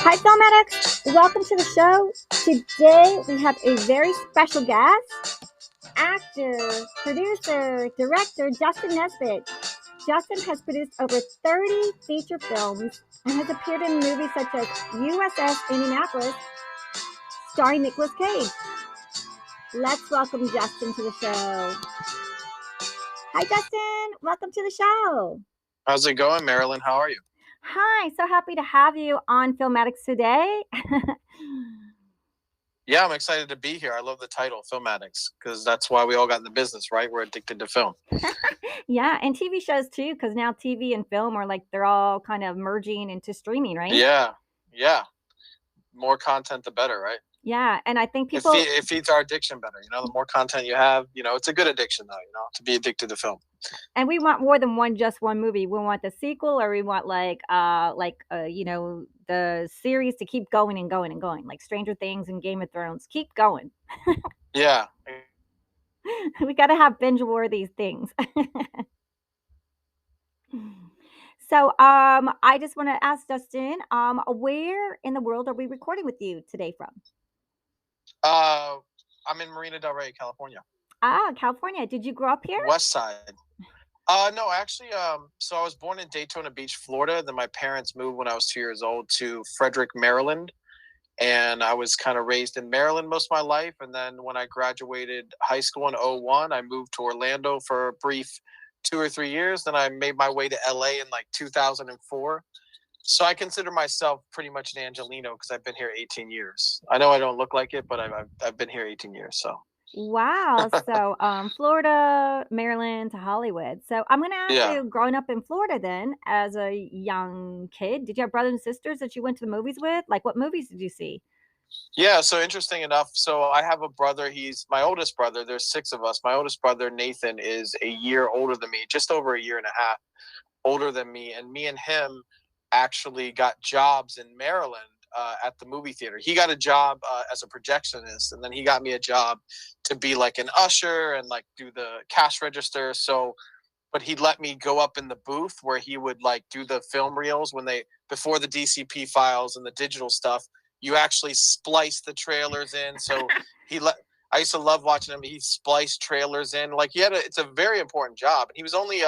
Hi, film addicts. Welcome to the show. Today we have a very special guest, actor, producer, director Justin Nesbitt. Justin has produced over 30 feature films and has appeared in movies such as USS Indianapolis, starring Nicolas Cage. Let's welcome Justin to the show. Hi, Justin. Welcome to the show. How's it going, Merlin? How are you? Hi, so happy to have you on Filmatics today. Yeah, I'm excited to be here. I love the title, Film Addicts, because that's why we all got in the business, right? We're addicted to film. Yeah, and TV shows too, because now TV and film are like they're all kind of merging into streaming, right? Yeah. More content, the better, right? Yeah, and I think people it feeds our addiction better. The more content you have, it's a good addiction, though. To be addicted to film. and we want more than just one movie. We want the sequel, or we want the series to keep going and going and going, like Stranger Things and Game of Thrones. Keep going. Yeah. We got to have binge-worthy things. So, I just want to ask Justin, where in the world are we recording with you today from? I'm in Marina Del Rey, California. Ah, California. Did you grow up here? West Side. No, actually, so I was born in Daytona Beach, Florida. Then my parents moved when I was 2 years old to Frederick, Maryland. And I was kind of raised in Maryland most of my life. And then when I graduated high school in 2001, I moved to Orlando for a brief 2 or 3 years. Then I made my way to LA in like 2004. So I consider myself pretty much an Angelino because I've been here 18 years. I know I don't look like it, but I've been here 18 years. So Wow. So, Florida, Maryland to Hollywood. So I'm going to ask yeah. you, growing up in Florida then, as a young kid, did you have brothers and sisters that you went to the movies with? Like, what movies did you see? Yeah, so interesting enough. So I have a brother. He's my oldest brother. There's 6 of us. My oldest brother, Nathan, is a year older than me, just over a year and a half older than me. And me and him actually got jobs in Maryland at the movie theater. He got a job as a projectionist, and then he got me a job to be like an usher and like do the cash register. So, but he'd let me go up in the booth where he would like do the film reels before the DCP files and the digital stuff. You actually splice the trailers in. So I used to love watching him. He spliced trailers in. Like it's a very important job. And he was only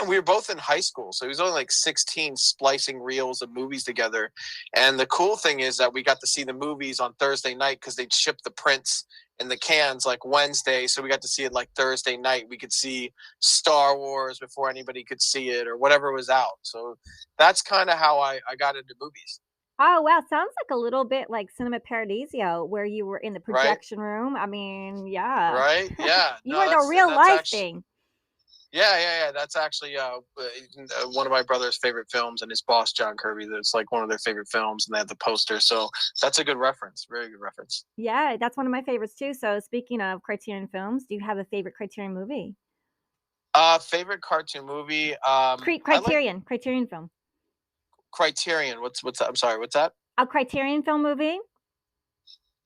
we were both in high school, so he was only like 16, splicing reels of movies together. And the cool thing is that we got to see the movies on Thursday night because they'd ship the prints in the cans like Wednesday, so we got to see it like Thursday night. We could see Star Wars before anybody could see it or whatever was out. So that's kind of how I got into movies. Oh, wow. Sounds like a little bit like Cinema Paradiso, where you were in the projection room. I mean, yeah. Right? Yeah. You are the real life thing. Yeah. That's actually one of my brother's favorite films, and his boss, John Kirby. That's like one of their favorite films, and they have the poster. So that's a good reference. Very good reference. Yeah, that's one of my favorites too. So speaking of Criterion films, do you have a favorite Criterion movie? Favorite cartoon movie? Criterion film. Criterion. What's that? I'm sorry. What's that? A Criterion film movie.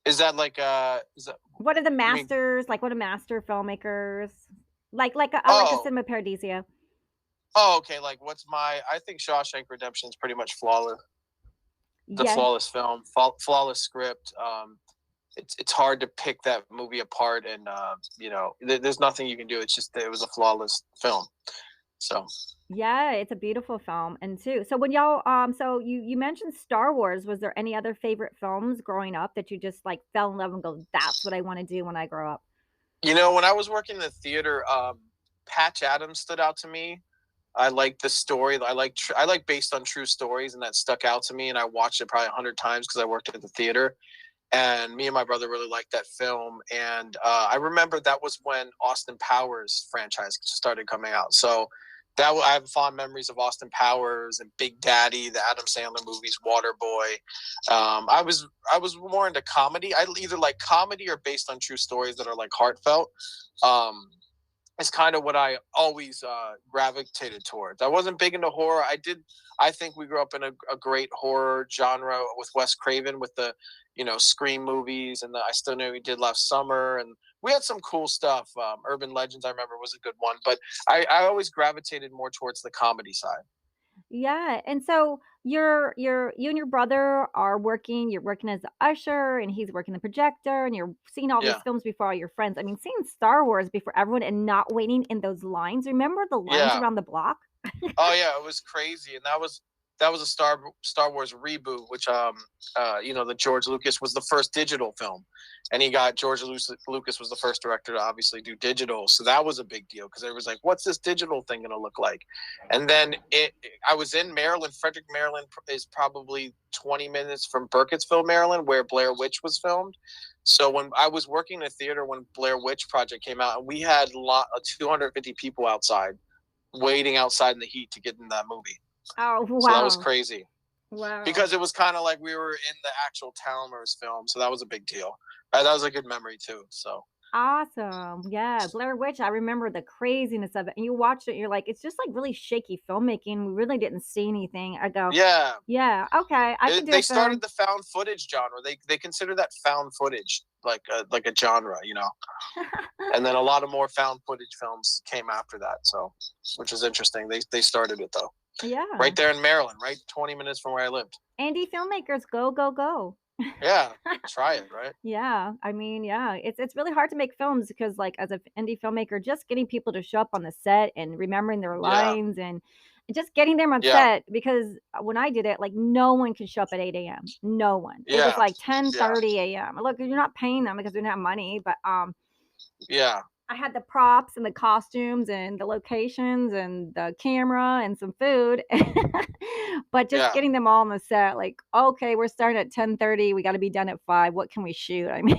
Is that like what are the masters? Like what are master filmmakers? Like a Cinema Paradiso. Oh, okay. Like I think Shawshank Redemption is pretty much flawless. Flawless film, flawless script. It's hard to pick that movie apart, and there's nothing you can do. It's just it was a flawless film. So yeah, it's a beautiful film. And so when y'all so you mentioned Star Wars, was there any other favorite films growing up that you just like fell in love and go, that's what I want to do when I grow up? When I was working in the theater, Patch Adams stood out to me. I like the story. I like based on true stories, and that stuck out to me. And I watched it probably 100 times because I worked at the theater. And me and my brother really liked that film. And I remember that was when Austin Powers franchise started coming out. So I have fond memories of Austin Powers and Big Daddy, the Adam Sandler movies, Waterboy. I was more into comedy. I either like comedy or based on true stories that are like heartfelt. It's kind of what I always gravitated towards. I wasn't big into horror. I think we grew up in a great horror genre with Wes Craven with the, Scream movies, and I Still Know We Did Last Summer, and we had some cool stuff. Urban Legends, I remember, was a good one, but I always gravitated more towards the comedy side. Yeah, and so you and your brother are working. You're working as the usher, and he's working the projector, and you're seeing all these Yeah. films before all your friends. I mean, seeing Star Wars before everyone and not waiting in those lines. Remember the lines Yeah. around the block? Oh yeah, it was crazy, and that was a Star Wars reboot, which the George Lucas was the first digital film, and George Lucas was the first director to obviously do digital, so that was a big deal because everyone was like, "What's this digital thing going to look like?" And then I was in Maryland. Frederick, Maryland is probably 20 minutes from Burkittsville, Maryland, where Blair Witch was filmed. So when I was working in a theater when Blair Witch Project came out, and we had 250 people outside waiting outside in the heat to get in that movie. Oh, So that was wow. crazy Wow. because it was kind of like we were in the actual Talmers film, so that was a big deal. That was a good memory too. So Awesome. Yeah, Blair Witch, I remember the craziness of it. And you watched it, you're like, it's just like really shaky filmmaking. We really didn't see anything. I go, yeah, yeah, okay, I can do they a film. started the found footage genre. They consider that found footage like a genre, And then a lot of more found footage films came after that. So, which is interesting. They started it though, Yeah. right there in Maryland, right 20 minutes from where I lived. Indie filmmakers, go, go, go. Yeah, try it, right? Yeah, I mean, yeah, it's really hard to make films because, like, as an indie filmmaker, just getting people to show up on the set and remembering their Yeah, lines and just getting them on yeah, set because when I did it, like, no one could show up at 8 a.m. No one. It was yeah, like yeah, 10:30 a.m. Look, you're not paying them because we didn't have money, but yeah. I had the props and the costumes and the locations and the camera and some food. But just Yeah, getting them all on the set, like, okay, we're starting at 10:30. We got to be done at 5. What can we shoot? I mean,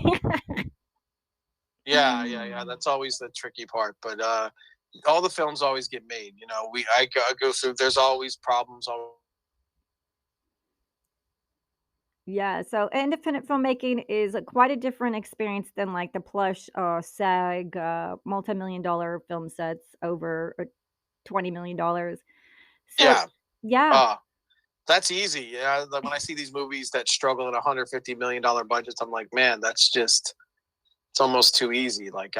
yeah. That's always the tricky part, but all the films always get made. I go through. There's always problems. yeah. So independent filmmaking is quite a different experience than like the plush SAG multi-million dollar film sets over $20 million. So Yeah, yeah, uh, that's easy. Yeah, like when I see these movies that struggle at $150 million budgets, I'm like, man, it's almost too easy. Like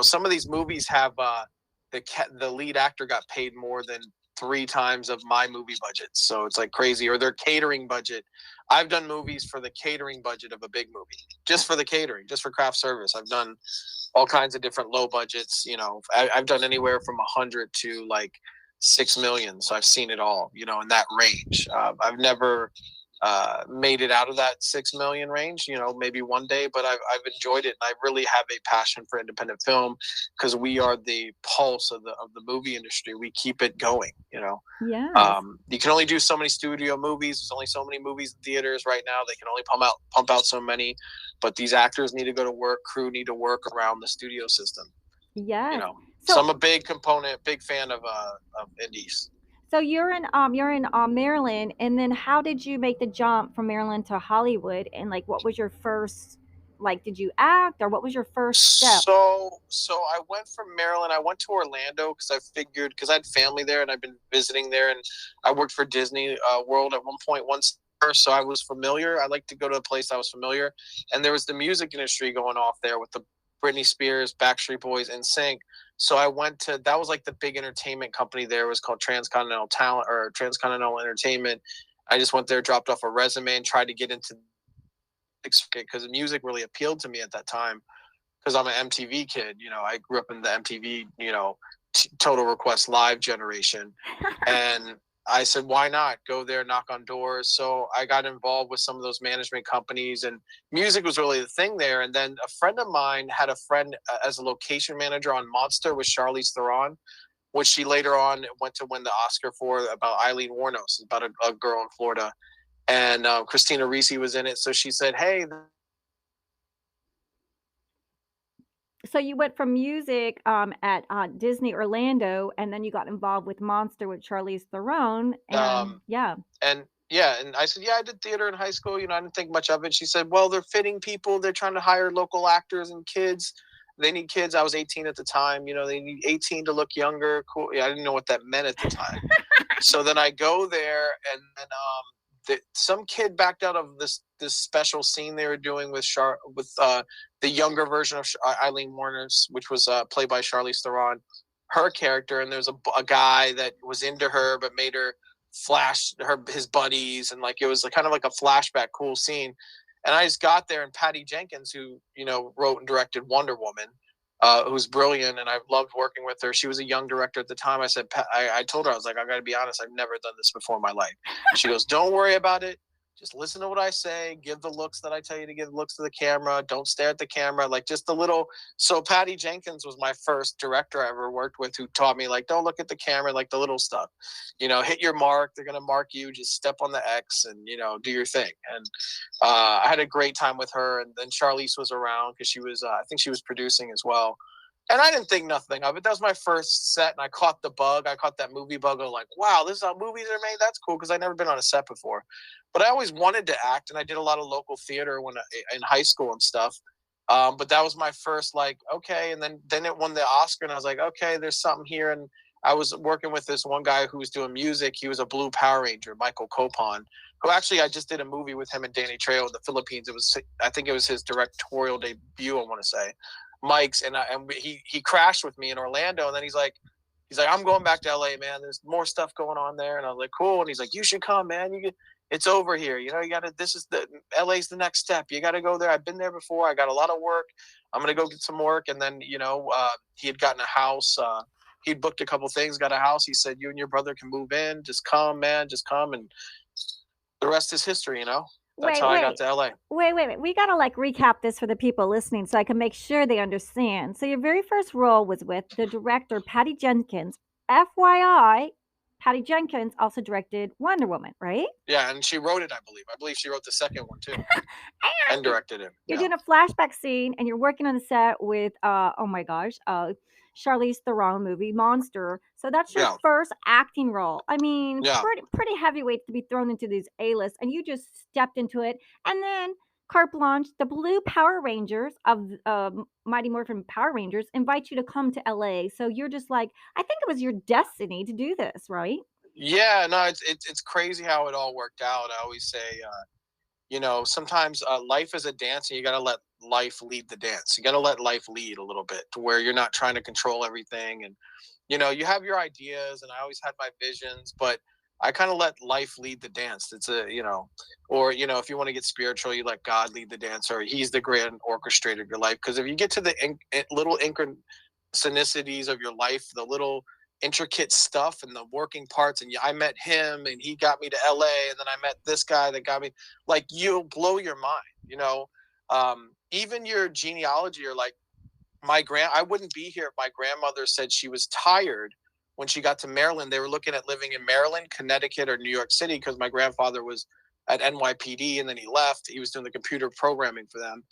some of these movies have the lead actor got paid more than 3 times of my movie budget, so it's like crazy. Or their catering budget. I've done movies for the catering budget of a big movie, just for the catering, just for craft service. I've done all kinds of different low budgets. I've done anywhere from 100 to like 6 million. So I've seen it all. In that range. I've never made it out of that 6 million range. Maybe one day, but I've enjoyed it, and I really have a passion for independent film because we are the pulse of the movie industry. We keep it going. yes. You can only do so many studio movies. There's only so many movies in theaters right now. They can only pump out so many. But these actors need to go to work. Crew need to work around the studio system. Yes. So So I'm a big fan of indies. so you're in Maryland, and then how did you make the jump from Maryland to Hollywood? And like, what was your first, like, did you act or what was your first step? So I went from Maryland. I went to Orlando because I figured because I had family there and I've been visiting there, and I worked for Disney World at one point once. So I was familiar. I like to go to a place I was familiar, and there was the music industry going off there with the Britney Spears, Backstreet Boys, and Sync. So I went to that was like the big entertainment company there. It was called Transcontinental Talent or Transcontinental Entertainment. I just went there, dropped off a resume, and tried to get into because music really appealed to me at that time because I'm an MTV kid. I grew up in the MTV, Total Request Live generation. And I said, why not go there, knock on doors? So I got involved with some of those management companies, and music was really the thing there. And then a friend of mine had a friend as a location manager on Monster with Charlize Theron, which she later on went to win the Oscar for about Eileen Wuornos, about a girl in Florida. And Christina Ricci was in it. So she said, hey, So you went from music at Disney Orlando, and then you got involved with Monster with Charlize Theron, and yeah. and yeah, and I said, yeah, I did theater in high school. I didn't think much of it. She said, well, they're fitting people. They're trying to hire local actors and kids. They need kids. I was 18 at the time. They need 18 to look younger. Cool. Yeah, I didn't know what that meant at the time. So then I go there, and then some kid backed out of this special scene they were doing with the younger version of Eileen Wuornos, which was played by Charlize Theron, her character, and there's a guy that was into her but made her his buddies, and like it was kind of like a flashback, cool scene. And I just got there, and Patty Jenkins, who wrote and directed Wonder Woman, who's brilliant, and I loved working with her. She was a young director at the time. I said, I told her, I was like, I got to be honest, I've never done this before in my life. She goes, don't worry about it. Just listen to what I say. Give the looks that I tell you to give looks to the camera. Don't stare at the camera. Like just the little. So Patty Jenkins was my first director I ever worked with, who taught me like, don't look at the camera, like the little stuff. Hit your mark. They're gonna mark you. Just step on the X and do your thing. And I had a great time with her. And then Charlize was around because she was, I think she was producing as well. And I didn't think nothing of it. That was my first set, and I caught the bug. I caught that movie bug of like, wow, this is how movies are made? That's cool, because I'd never been on a set before. But I always wanted to act, and I did a lot of local theater in high school and stuff. But that was my first, like, okay. And then it won the Oscar, and I was like, okay, there's something here. And I was working with this one guy who was doing music. He was a Blue Power Ranger, Michael Copon, who actually I just did a movie with him and Danny Trejo in the Philippines. I think it was his directorial debut, I want to say. Mike's, and he crashed with me in Orlando, and then he's like, I'm going back to LA, man. There's more stuff going on there. And I was like, cool. And he's like, you should come, man. It's over here. You gotta, LA's the next step. You gotta go there. I've been there before. I got a lot of work. I'm gonna go get some work. And then, he had gotten a house. He'd booked a couple things, got a house. He said, you and your brother can move in. Just come, man. Just come. And the rest is history, That's how I got to LA. Wait. We got to recap this for the people listening so I can make sure they understand. So your very first role was with the director, Patty Jenkins. FYI, Patty Jenkins also directed Wonder Woman, right? Yeah, and she wrote it, I believe. I believe she wrote the second one, too. and directed it. You're doing a flashback scene, and you're working on the set with, oh my gosh, Charlize Theron movie, Monster. So that's your first acting role. I mean, pretty heavyweight to be thrown into these A-lists, and you just stepped into it. And then carte blanche, the Blue Power Rangers of Mighty Morphin Power Rangers invite you to come to LA. So you're just like, I think it was your destiny to do this, right? Yeah, no, it's crazy how it all worked out. I always say, sometimes life is a dance, and you got to let life lead the dance. You got to let life lead a little bit to where you're not trying to control everything. And, you have your ideas, and I always had my visions, but I kind of let life lead the dance. It's if you want to get spiritual, you let God lead the dance, or he's the grand orchestrator of your life. Because if you get to the little synchronicities of your life, the little intricate stuff and the working parts, and I met him and he got me to LA, and then I met this guy that got me, like, you'll blow your mind. Even your genealogy, or like I wouldn't be here if my grandmother said she was tired when she got to Maryland. They were looking at living in Maryland, Connecticut, or New York City, because my grandfather was at NYPD, and then he left. He was doing the computer programming for them,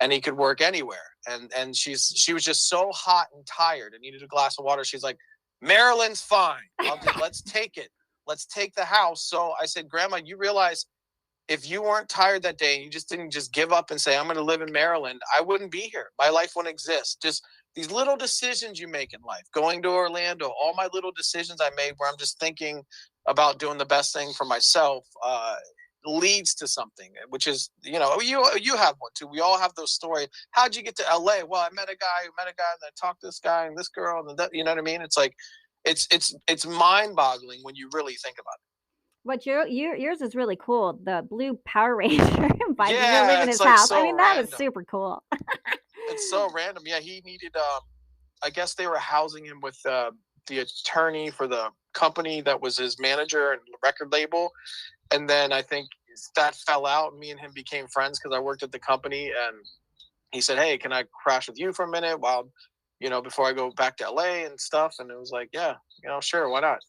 and he could work anywhere. And she was just so hot and tired and needed a glass of water. She's like, Maryland's fine. Let's take it. Let's take the house. So I said, Grandma, you realize if you weren't tired that day and you just didn't just give up and say, I'm going to live in Maryland, I wouldn't be here. My life wouldn't exist. Just these little decisions you make in life, going to Orlando, all my little decisions I made where I'm just thinking about doing the best thing for myself, leads to something, which is, you have one too. We all have those stories. How'd you get to LA? Well, I met a guy, and I talked to this guy and this girl, and that, you know what I mean? It's like, it's mind-boggling when you really think about it. But yours is really cool. The Blue Power Ranger invited you to live in his house. So I mean, that was super cool. It's so random. Yeah, he needed, I guess they were housing him with the attorney for the company that was his manager and record label. And then I think that fell out. Me and him became friends because I worked at the company, and he said, hey, can I crash with you for a minute while, before I go back to LA and stuff? And it was like, yeah, sure, why not,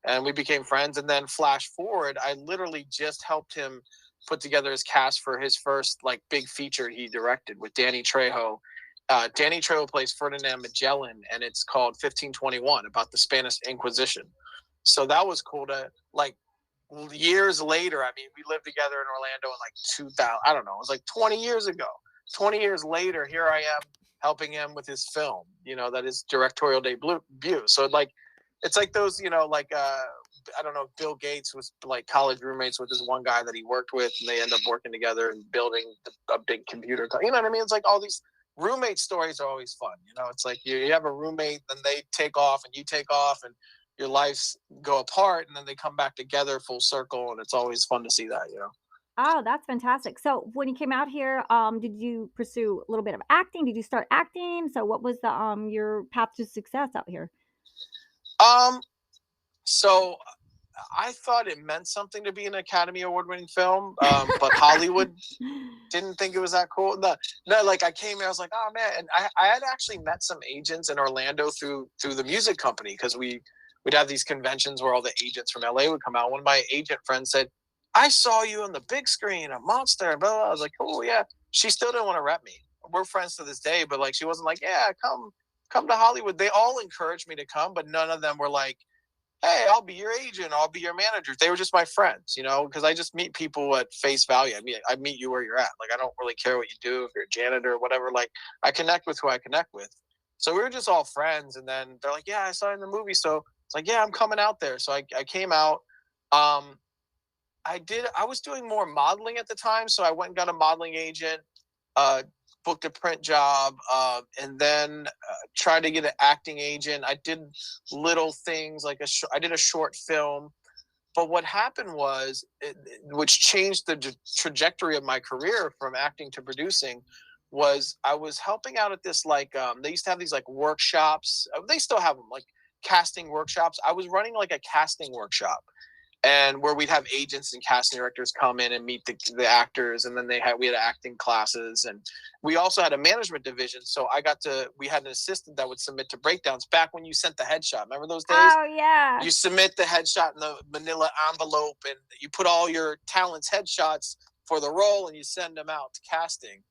And we became friends. And then flash forward, I literally just helped him put together his cast for his first big feature he directed with Danny Trejo. Danny Trejo plays Ferdinand Magellan, and it's called 1521, about the Spanish Inquisition. So that was cool to years later. I mean, we lived together in Orlando in 2000. I don't know. It was 20 years ago. 20 years later, here I am helping him with his film, that is directorial debut. So it's like those, I don't know, Bill Gates was college roommates with this one guy that he worked with, and they end up working together and building a big computer. You know what I mean? It's like all these roommate stories are always fun. It's like you have a roommate, then they take off and you take off, and your lives go apart and then they come back together full circle, and it's always fun to see that, you know. Oh, that's fantastic. So when you came out here, did you pursue a little bit of acting? Did you start acting? So what was the your path to success out here? Um, so I thought it meant something to be an Academy Award winning film, but Hollywood didn't think it was that cool. No, like I came here, I was like, oh man, and I had actually met some agents in Orlando through the music company, because we'd have these conventions where all the agents from LA would come out. One of my agent friends said, I saw you on the big screen, a monster, blah, blah. I was like, oh yeah. She still didn't want to rep me. We're friends to this day, but like she wasn't like, yeah, come to Hollywood. They all encouraged me to come, but none of them were like, hey, I'll be your agent, I'll be your manager. They were just my friends, you know, because I just meet people at face value. I meet you where you're at. Like, I don't really care what you do, if you're a janitor or whatever. Like, I connect with who I connect with. So we were just all friends. And then they're like, yeah, I saw you in the movie. So it's like, yeah, I'm coming out there. So I came out. I was doing more modeling at the time. So I went and got a modeling agent, booked a print job, and then tried to get an acting agent. I did little things like I did a short film. But what happened was, which changed the trajectory of my career from acting to producing, was I was helping out at this, like, they used to have these like workshops. They still have them, like casting workshops. I was running like a casting workshop, and where we'd have agents and casting directors come in and meet the actors, and then we had acting classes, and we also had a management division. So we had an assistant that would submit to breakdowns back when you sent the headshot. Remember those days? Oh yeah. You submit the headshot in the manila envelope, and you put all your talents' headshots for the role, and you send them out to casting.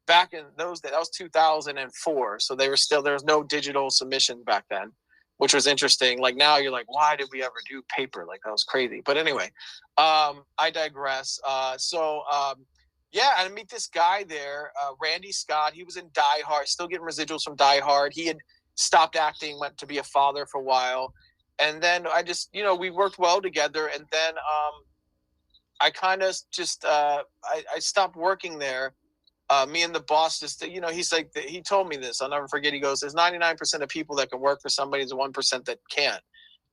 Back in those days, that was 2004. So there was no digital submission back then, which was interesting. Like now you're like, why did we ever do paper? Like that was crazy. But anyway, I digress. Yeah, I meet this guy there, Randy Scott. He was in Die Hard, still getting residuals from Die Hard. He had stopped acting, went to be a father for a while. And then I just, we worked well together. And then I kind of just, I stopped working there. Me and the boss just, he's like, he told me this, I'll never forget. He goes, there's 99% of people that can work for somebody, there's 1% that can't.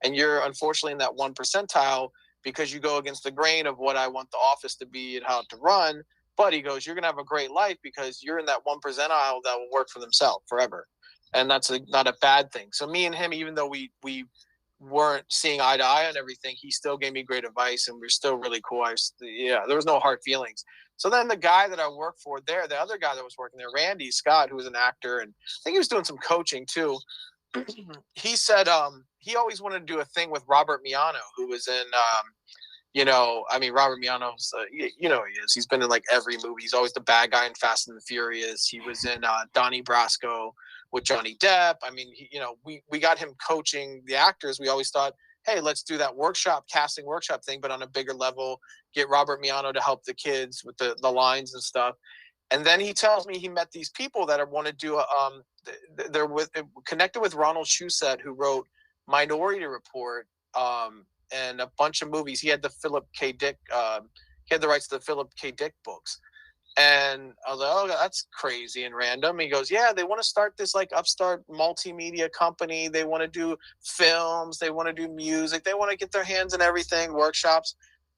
And you're unfortunately in that 1 percentile, because you go against the grain of what I want the office to be and how to run. But he goes, you're going to have a great life because you're in that 1 percentile that will work for themselves forever. And that's not a bad thing. So me and him, even though we weren't seeing eye to eye on everything, he still gave me great advice, and we're still really cool. There was no hard feelings. So then the guy that I worked for there, the other guy that was working there, Randy Scott, who was an actor, and I think he was doing some coaching too. He said he always wanted to do a thing with Robert Miano, who was in, Robert Miano's, he is. He's been in like every movie. He's always the bad guy in Fast and the Furious. He was in Donnie Brasco with Johnny Depp. I mean, we got him coaching the actors. We always thought, hey, let's do that casting workshop thing, but on a bigger level, get Robert Miano to help the kids with the lines and stuff. And then he tells me he met these people that want to do they're connected with Ronald Shusett, who wrote Minority Report, and a bunch of movies. He had the Philip K. Dick, he had the rights to the Philip K. Dick books. And I was like, oh, that's crazy and random. He goes, yeah, they want to start this like upstart multimedia company. They want to do films. They want to do music. They want to get their hands in everything, workshops.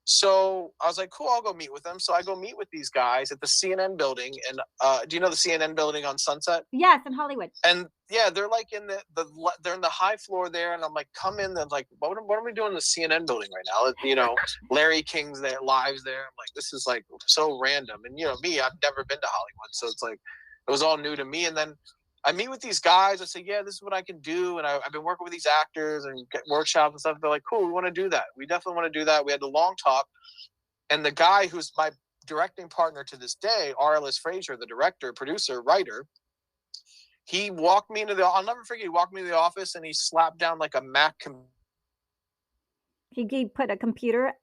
So I was like, cool, I'll go meet with them. So I go meet with these guys at the CNN building. And do you know the CNN building on Sunset? Yes, in Hollywood. And yeah, they're like in they're in the high floor there. And I'm like, come in. They're like, what are we doing in the CNN building right now? Larry King's there, lives there. I'm like, this is like so random. And me, I've never been to Hollywood. So it's like, it was all new to me. And then I meet with these guys. I say, yeah, this is what I can do. And I've been working with these actors and get workshops and stuff. They're like, cool, we want to do that. We definitely want to do that. We had a long talk. And the guy who's my directing partner to this day, R.L.S. Frazier, the director, producer, writer, he walked me into I'll never forget, he walked me into the office and he slapped down like a Mac computer. He put a computer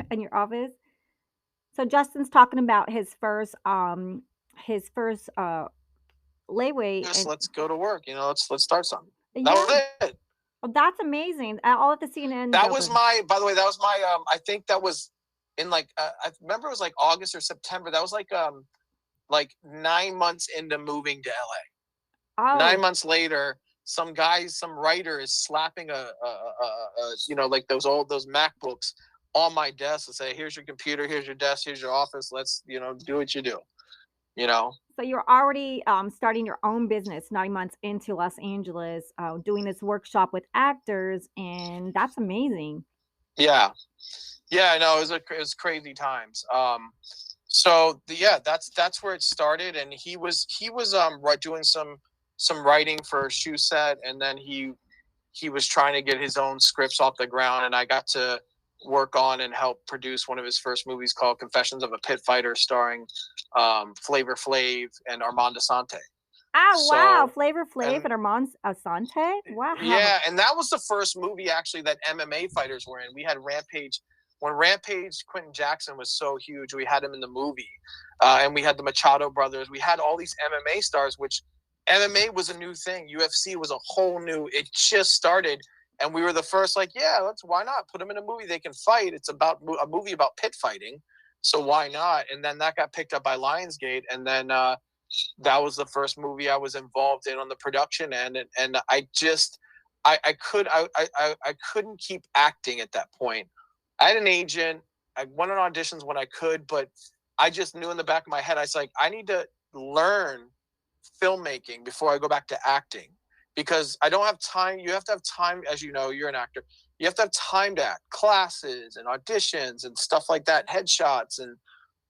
in your office. So Justin's talking about his first layaway. Let's go to work. Let's start something. Yeah. That was it. Well, that's amazing. All at the CNN. That was my. By the way, that was my. I think that was in like. I remember it was like August or September. That was like 9 months into moving to LA. Oh. 9 months later, some writer is slapping like those MacBooks on my desk and say, here's your computer, here's your desk, here's your office. Let's, do what you do, So you're already starting your own business 9 months into Los Angeles, doing this workshop with actors, and that's amazing. Yeah. Yeah, I know. It was crazy times. That's where it started. And he was doing some writing for a shoe set, and then he was trying to get his own scripts off the ground, and I got to work on and help produce one of his first movies called Confessions of a Pit Fighter, starring Flavor Flav and Armand Asante. Oh, wow. Flavor Flav and Armand Asante? Wow. Yeah, and that was the first movie actually that MMA fighters were in. We had Rampage. When Rampage Quentin Jackson was so huge, we had him in the movie. And we had the Machado brothers. We had all these MMA stars, which MMA was a new thing. UFC was a whole new, it just started. And we were the first, why not? Put them in a movie. They can fight. It's about a movie about pit fighting. So why not? And then that got picked up by Lionsgate. And then that was the first movie I was involved in on the production end. And I couldn't keep acting at that point. I had an agent. I went on auditions when I could, but I just knew in the back of my head, I was like, I need to learn filmmaking before I go back to acting, because I don't have time. You have to have time, as you know, you're an actor. You have to have time to act, classes and auditions and stuff like that, headshots. And,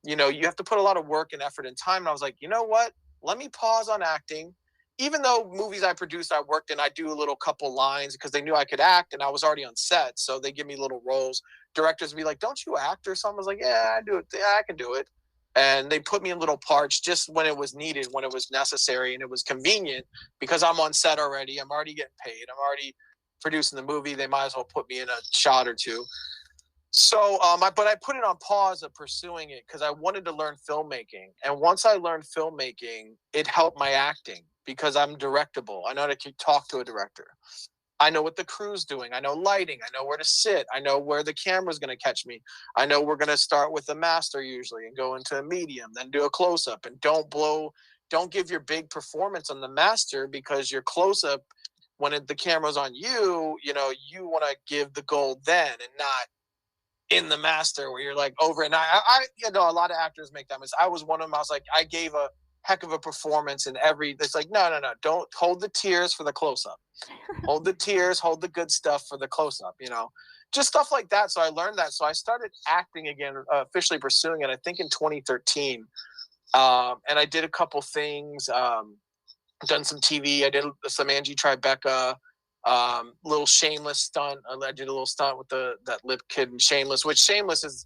you have to put a lot of work and effort and time. And I was like, you know what? Let me pause on acting. Even though movies I produced, I worked in, I do a little couple lines because they knew I could act and I was already on set. So they give me little roles. Directors would be like, don't you act or something? I was like, yeah, I do it. Yeah, I can do it. And they put me in little parts just when it was needed, when it was necessary, and it was convenient because I'm on set already. I'm already getting paid. I'm already producing the movie. They might as well put me in a shot or two. So, but I put it on pause of pursuing it because I wanted to learn filmmaking. And once I learned filmmaking, it helped my acting because I'm directable. I know how to talk to a director. I know what the crew's doing. I know lighting. I know where to sit. I know where the camera's going to catch me. I know we're going to start with a master usually and go into a medium, then do a close-up. And don't give your big performance on the master, because your close-up, when the camera's on you, you want to give the gold then and not in the master where you're like over. And I a lot of actors make that mistake. I was one of them. I was like, I gave a heck of a performance in it's like, no, don't hold the tears for the close-up. Hold the tears, hold the good stuff for the close-up, just stuff like that. So I learned that. So I started acting again, officially pursuing it, I think in 2013. And I did a couple things, done some TV. I did some Angie Tribeca, little Shameless stunt. I did a little stunt with that lip kid in Shameless, which Shameless is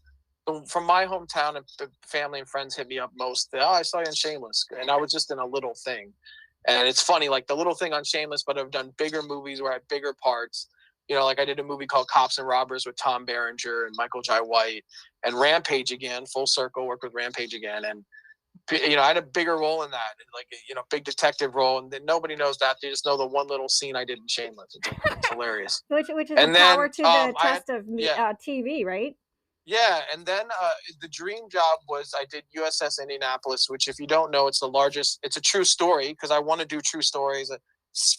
from my hometown, and the family and friends hit me up most. I saw you in Shameless, and I was just in a little thing. And it's funny, like the little thing on Shameless, but I've done bigger movies where I had bigger parts. Like I did a movie called Cops and Robbers with Tom Berenger and Michael Jai White, and Rampage again, full circle, worked with Rampage again. And, I had a bigger role in that, like, big detective role. And then nobody knows that. They just know the one little scene I did in Shameless. It's hilarious. Which is and the then, power to the test of TV, right? Yeah, and then the dream job was I did USS Indianapolis, which, if you don't know, it's the largest. It's a true story because I want to do true stories.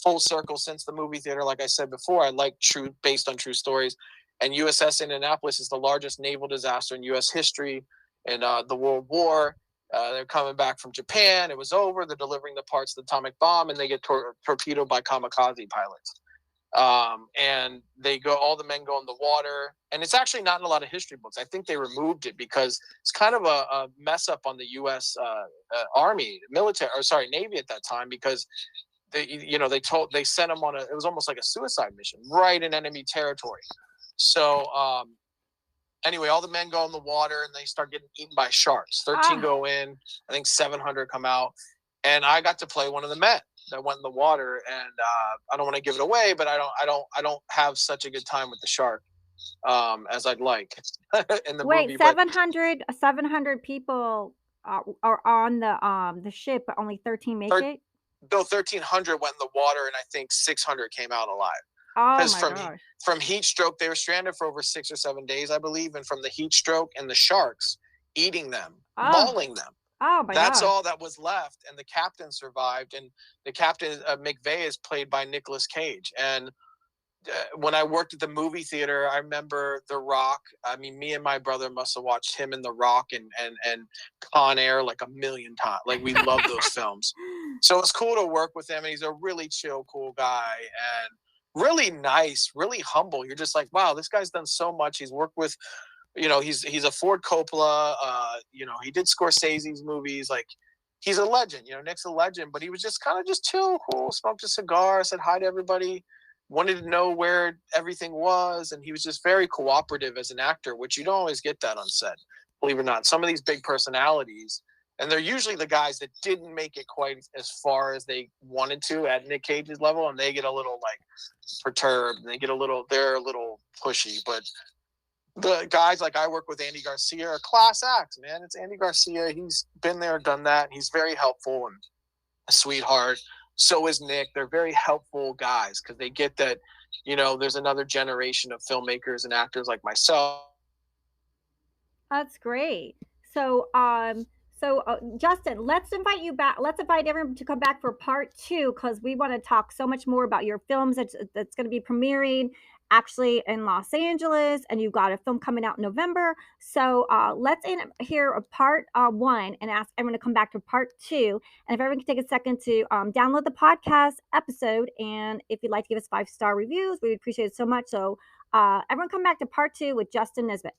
Full circle since the movie theater, like I said before, I like based on true stories. And USS Indianapolis is the largest naval disaster in U.S. history in the World War. They're coming back from Japan. It was over. They're delivering the parts of the atomic bomb, and they get torpedoed by kamikaze pilots. And all the men go in the water, and it's actually not in a lot of history books. I think they removed it because it's kind of a mess up on the U.S. Army, Navy at that time, because they sent them on it was almost like a suicide mission right in enemy territory. So anyway, all the men go in the water and they start getting eaten by sharks. 13 go in, I think 700 come out, and I got to play one of the men that went in the water. And I don't want to give it away, but I don't have such a good time with the shark as I'd like in the movie. 700 people are on the ship, but only 13 make it. No, 1,300 went in the water, and I think 600 came out alive. Oh my gosh! From heat stroke, they were stranded for over 6 or 7 days, I believe, and from the heat stroke and the sharks eating them, mauling them. Oh my That's gosh. all that was left, and the captain survived. And the captain, McVeigh, is played by Nicolas Cage. And when I worked at the movie theater, I remember The Rock. I mean, me and my brother must have watched him and The Rock and Con Air like a million times. Like, we love those films. So it's cool to work with him, and he's a really chill, cool guy, and really nice, really humble. You're just like, wow, this guy's done so much. He's worked with, he's a Ford Coppola. He did Scorsese's movies. Like, he's a legend. Nick's a legend, but he was just kind of just chill, cool, smoked a cigar, said hi to everybody, wanted to know where everything was, and he was just very cooperative as an actor, which you don't always get that on set, believe it or not. Some of these big personalities, and they're usually the guys that didn't make it quite as far as they wanted to at Nick Cage's level, and they get a little like perturbed, and they're a little pushy. But the guys like I work with, Andy Garcia, are class acts, man. It's Andy Garcia. He's been there, done that. He's very helpful and a sweetheart. So is Nick. They're very helpful guys because they get that, there's another generation of filmmakers and actors like myself. That's great. So, Justin, let's invite you back. Let's invite everyone to come back for part two because we want to talk so much more about your films that's going to be premiering actually in Los Angeles, and you've got a film coming out in November. So let's hear a part one and ask everyone to come back to part two. And if everyone can take a second to download the podcast episode, and if you'd like to give us 5-star reviews, we would appreciate it so much. So everyone come back to part two with Justin Nesbitt.